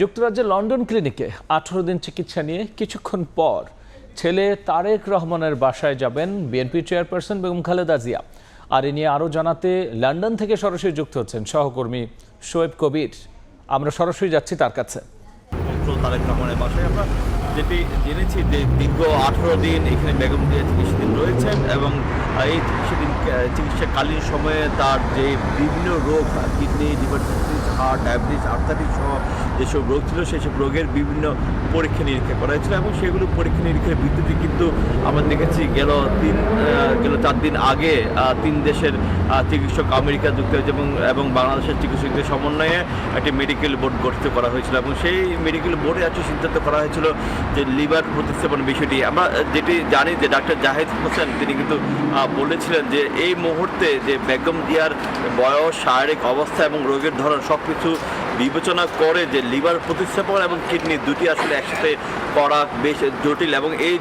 যুক্তরাজ্যের লন্ডন ক্লিনিকে 18 দিন চিকিৎসা নিয়ে কিছুক্ষণ পর ছেলে তারেক রহমানের বাসায় যাবেন বিএনপি চেয়ারপারসন বেগম খালেদা জিয়া। আর এ নিয়ে আরও জানাতে লন্ডন থেকে সরাসরি যুক্ত হচ্ছেন সহকর্মী শোয়েব কবির। আমরা সরাসরি যাচ্ছি তার কাছে। তারেক রহমানের বাসায় আমরা যেটি জেনেছি যে দীর্ঘ 18 দিন এখানে বেগম জিয়া চিকিৎসাধীন রয়েছেন এবং এই চিকিৎসাকালীন সময়ে তার যে বিভিন্ন রোগ, kidney, liver disease, heart, diabetes, arthritis সহ যেসব রোগ ছিল সেসব রোগের বিভিন্ন পরীক্ষা নিরীক্ষা করা হয়েছিল এবং সেগুলো পরীক্ষা নিরীক্ষার ভিত্তিতে কিন্তু আমরা দেখেছি গেল 4 দিন আগে 3 দেশের চিকিৎসক, আমেরিকা যুক্তরাজ্য এবং বাংলাদেশের চিকিৎসকদের সমন্বয়ে একটি মেডিকেল বোর্ড গঠিত করা হয়েছিল এবং সেই মেডিকেল বোর্ডে আজকে সিদ্ধান্ত করা হয়েছিল যে লিভার প্রতিস্থাপন বিষয়টি। আমরা যেটি জানি যে ডাক্তার জাহিদ হোসেন তিনি কিন্তু বলেছিলেন যে এই মুহূর্তে যে বেগম জিয়ার বয়স, শারীরিক অবস্থা এবং রোগের ধরন সব কিছু বিবেচনা করে যে লিভার প্রতিস্থাপন এবং কিডনি দুটি আসলে একসাথে করা বেশ জটিল এবং এই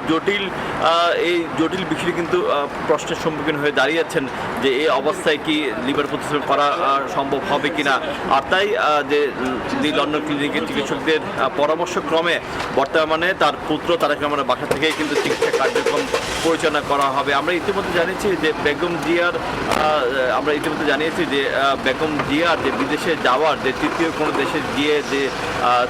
জটিল বিষয়টি কিন্তু প্রশ্নের সম্মুখীন হয়ে দাঁড়িয়েছেন যে এই অবস্থায় কি লিভার প্রতিস্থাপন করা সম্ভব হবে কিনা। আর তাই যে লন্ডন ক্লিনিকের চিকিৎসকদের পরামর্শক্রমে বর্তমানে তার পুত্র তারেক রহমানের বাসা থেকেই কিন্তু চিকিৎসা কার্যক্রম পরিচালনা করা হবে। আমরা ইতিমধ্যে জানিয়েছি যে বেগম জিয়ার যে বিদেশে যাওয়ার যে তৃতীয় কোনো দেশে গিয়ে যে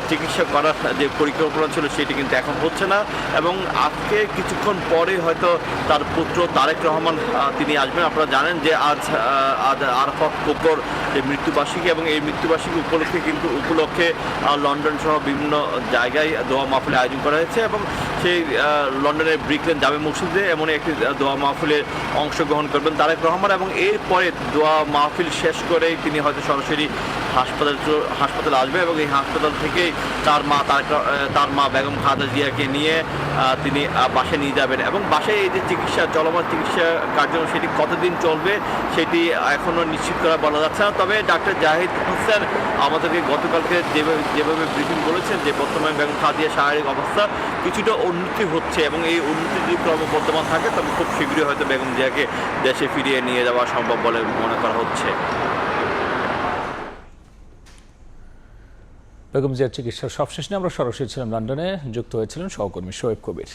চিকিৎসা করার যে পরিকল্পনা ছিল সেটি কিন্তু এখন হচ্ছে না এবং আজকে কিছুক্ষণ পরে হয়তো তার পুত্র তারেক রহমান তিনি আসবেন। আপনারা জানেন যে আজ আরাফাত কোকর যে মৃত্যুবার্ষিকী এবং এই মৃত্যুবার্ষিকী উপলক্ষে লন্ডন সহ বিভিন্ন জায়গায় দোয়া মাহফিলের আয়োজন করা হয়েছে এবং সেই লন্ডনের ব্রিকলেন জামে মসজিদে এমন একটি দোয়া মাহফিলে অংশগ্রহণ করবেন তারেক রহমান এবং এরপরে দোয়া মাহফিল শেষ করেই তিনি হয়তো সরাসরি হাসপাতালে আসবে এবং এই হাসপাতাল থেকেই তার মা বেগম খালেদা জিয়াকে নিয়ে তিনি বাসায় নিয়ে যাবেন এবং বাসায় এই যে চলমান চিকিৎসা কার্যক্রম সেটি কতদিন চলবে সেটি এখনও নিশ্চিত করা বলা যাচ্ছে না। তবে ডাক্তার জাহিদ হোসেন আমাদেরকে গতকালকে যেভাবে ব্রিফিং বলেছেন যে বর্তমানে বেগম খালেদা জিয়ার শারীরিক অবস্থা কিছুটা উন্নতি হচ্ছে এবং এই উন্নতি যদি ক্রমবর্ধমান থাকে তবে খুব শীঘ্রই হয়তো বেগম জিয়াকে দেশে ফিরিয়ে নিয়ে যাওয়া সম্ভব বলে মনে করা হচ্ছে। বেগম জিয়ার চিকিৎসার সবশেষ নিয়ে আমরা সরাসরি ছিলাম লন্ডনে, যুক্ত হয়েছিলেন সহকর্মী শোয়েব কবির।